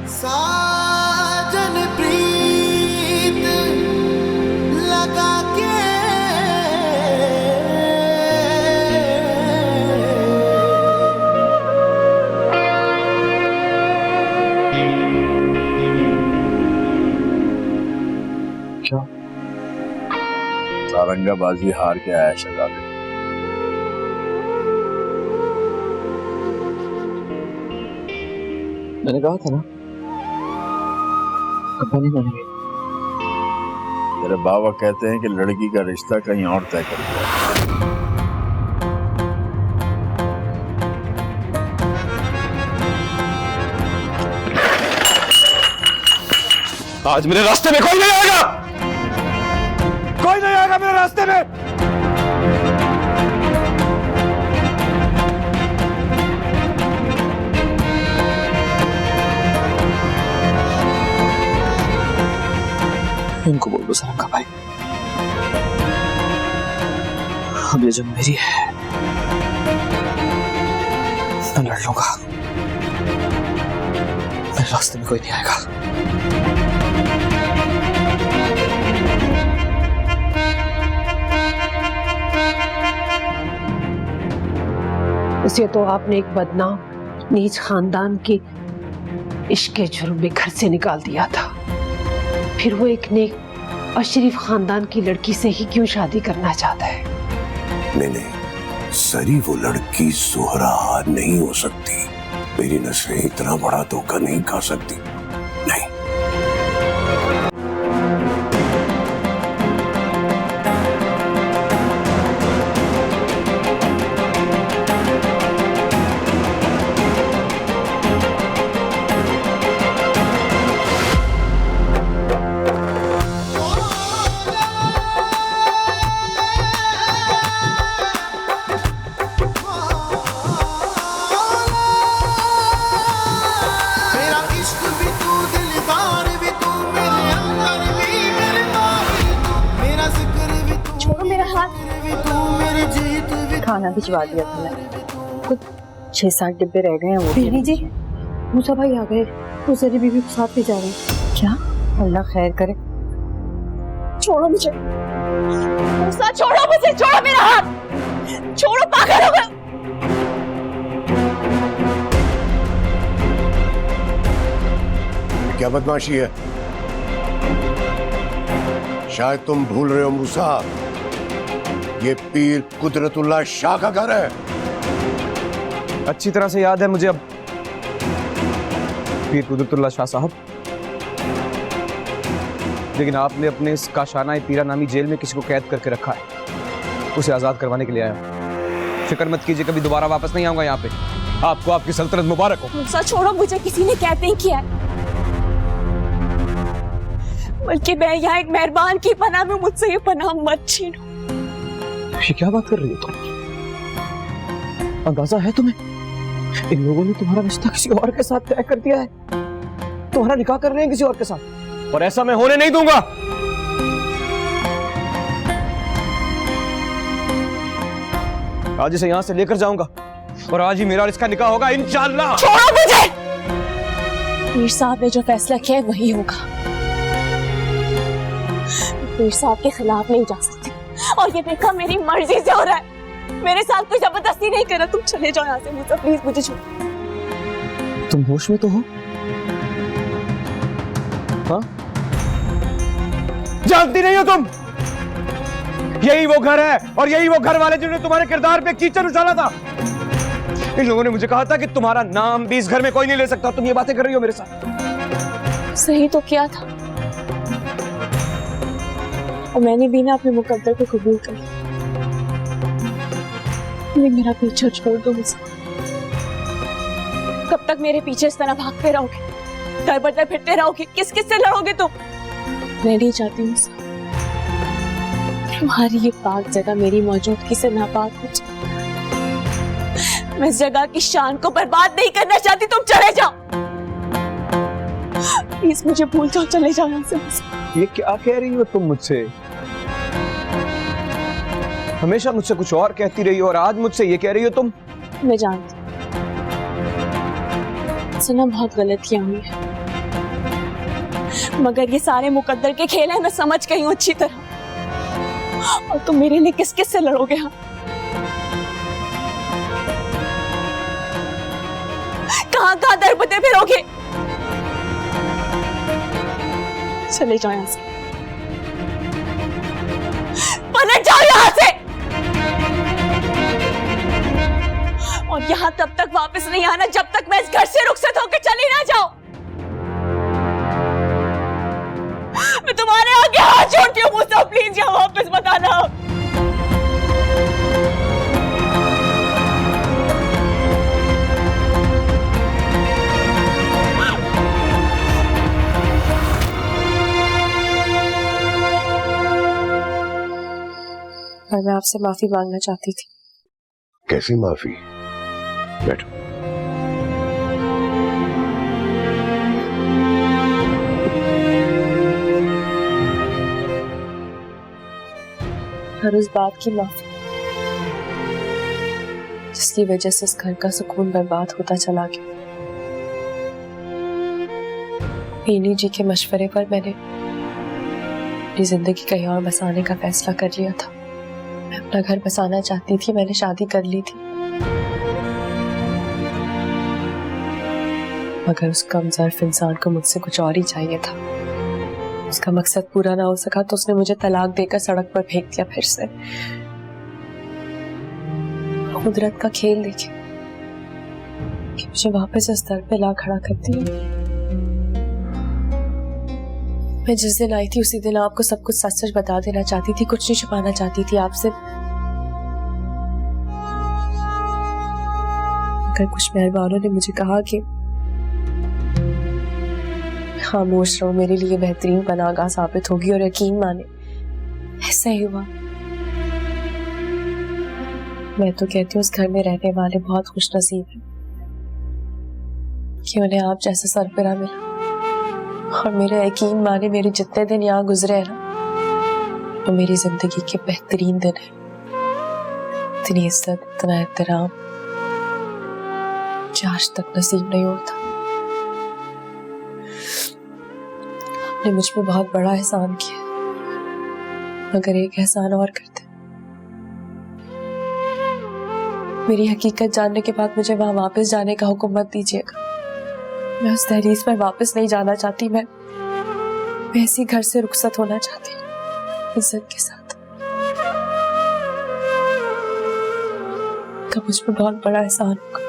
साजन प्रीत लगा के सारंगाबाजी हार के आया शहजादे। मैंने कहा था ना अब्बा नहीं मानेंगे। तेरे बाबा कहते हैं कि लड़की का रिश्ता कहीं और तय कर दिया। आज मेरे रास्ते में कोई नहीं आएगा, कोई नहीं आएगा मेरे रास्ते में। इनको बोल दो सारंगा भाई, अब ये जंग मेरी है, मैं लड़ लूंगा, मेरे रास्ते में कोई नहीं आएगा। उसे तो आपने एक बदनाम नीच खानदान के इश्क के जुर्म में घर से निकाल दिया था, फिर वो एक नेक और शरीफ खानदान की लड़की से ही क्यों शादी करना चाहता है? नहीं, सरी वो लड़की ज़ोहरा नहीं हो सकती। मेरी नस्रें इतना बड़ा धोखा नहीं खा सकती। नहीं। खाना भिजवा दिया था मैंने, कुछ 6-7 डिब्बे रह गए हैं। वो बीवी जी, मूसा भाई आ गए, वो जरी बीबी को साथ ले जा रहे हैं। क्या? अल्लाह खैर करे। छोड़ो मुझे मूसा, छोड़ो मुझे, छोड़ो मेरा हाथ, छोड़ो, पागल हो गए। क्या बदमाशी है? शायद तुम भूल रहे हो मूसा, ये पीर कुदरतुल्लाह शाह का घर है। अच्छी तरह से याद है मुझे अब पीर कुदरतुल्लाह शाह साहब, लेकिन आपने अपने इस काशाना पीरा नामी जेल में किसी को कैद करके रखा है, उसे आजाद करवाने के लिए आया। फिक्र मत कीजिए, कभी दोबारा वापस नहीं आऊंगा यहाँ पे। आपको आपकी सल्तनत मुबारक हो। मूसा छोड़ो मुझे, किसी ने कैद नहीं किया है, बल्कि मैं यहाँ एक मेहरबान की पनाह में, मुझसे ये पनाह मत छीनो। ये क्या बात कर रही हो तुम? अंदाजा है तुम्हें, इन लोगों ने तुम्हारा रिश्ता किसी और के साथ तय कर दिया है, तुम्हारा निकाह कर रहे हैं किसी और के साथ, और ऐसा मैं होने नहीं दूंगा। आज इसे यहां से लेकर जाऊंगा और आज ही मेरा और इसका निकाह होगा इंशाअल्लाह। छोड़ो मुझे, पीर साहब ने जो फैसला किया है वही होगा। पीर साहब के खिलाफ नहीं जा सकती, और ये निकाह मेरी मर्जी से हो रहा है, मेरे साथ कोई जबरदस्ती नहीं कर रहा। तुम चले जाओ यहाँ से मुझे, प्लीज मुझे छोड़ो। तुम होश में तो हो? हाँ? जानती नहीं हो तुम? यही वो घर है और यही वो घर वाले जिन्होंने तुम्हारे किरदार पे कीचड़ उछाला था। इन लोगों ने मुझे कहा था कि तुम्हारा नाम भी इस घर में कोई नहीं ले सकता। तुम ये बातें कर रही हो मेरे साथ। सही तो क्या था, और मैंने भी ना अपने मुकद्दर को कबूल कर लिया। मेरा पीछा छोड़ दो मुझे। कब तक मेरे पीछे इस तरह भागते रहोगे, दर बदर फिरते रहोगे? किस किस से लड़ोगे तुम? मैं नहीं चाहती हूँ तुम्हारी ये पाक जगह मेरी मौजूदगी से नापाक हो जाए। मैं इस जगह की शान को बर्बाद नहीं करना चाहती। तुम चले जाओ प्लीज, मुझे भूल जाओ, चले जाओ यहाँ से। ये क्या कह रही हो तुम मुझसे? हमेशा मुझसे कुछ और कहती रही हो और आज मुझसे ये कह रही हो तुम? मैं जानती, सुना बहुत गलतियां हुई है, मगर ये सारे मुकद्दर के खेल हैं, मैं समझ गई हूँ अच्छी तरह। और तुम मेरे लिए किस किस से लड़ोगे? हाँ, कहाँ कहाँ दरबदर फिरोगे? चले जाओ यहाँ से, पलट जाओ यहाँ से। और यहाँ तब तक वापस नहीं आना जब तक मैं इस घर से रुखसत होकर चली ना जाऊं। मैं तुम्हारे आगे हाथ जोड़ती हूँ मुझसे, प्लीज यहाँ वापस मत आना। मैं आपसे माफी मांगना चाहती थी। कैसी माफी? बैठो। हर उस बात की माफी जिसकी वजह से इस घर का सुकून बर्बाद होता चला गया। पीनी जी के मशवरे पर मैंने अपनी जिंदगी कहीं और बसाने का फैसला कर लिया था। मैं अपना घर बसाना चाहती थी, मैंने शादी कर ली थी। मगर उस कमजोर इंसान को मुझसे कुछ और ही चाहिए था। उसका मकसद पूरा ना हो सका तो उसने मुझे तलाक देकर सड़क पर फेंक दिया। फिर से कुदरत का खेल देखे कि मुझे वापस इस दर पे ला खड़ा कर दिया। मैं जिस दिन आई थी उसी दिन आपको सब कुछ सच सच बता देना चाहती थी, कुछ नहीं छुपाना चाहती थी आपसे। मगर कुछ मेहरबानों ने मुझे कहा कि खामोश रहो, मेरे लिए बेहतरीन पनाहगाह साबित होगी। और यकीन माने ऐसा ही हुआ। मैं तो कहती हूँ उस घर में रहने वाले बहुत खुशनसीब हैं कि उन्हें आप जैसा सरपरा मिला। और मेरे यकीन माने मेरे जितने दिन यहाँ गुजरे हैं ना, तो मेरी जिंदगी के बेहतरीन दिन है। इतनी इज्जत, इतना एहतराम जो आज तक नसीब नहीं होता। आपने मुझ पे बहुत बड़ा एहसान किया, मगर एक एहसान और करते। मेरी हकीकत जानने के बाद मुझे वहां वापस जाने का हुक्म मत दीजिएगा। मैं उस दहलीज पर वापस नहीं जाना चाहती। मैं इसी घर से रुखसत होना चाहती हूँ, इज्जत के साथ। का मुझ पर बहुत बड़ा एहसान होगा।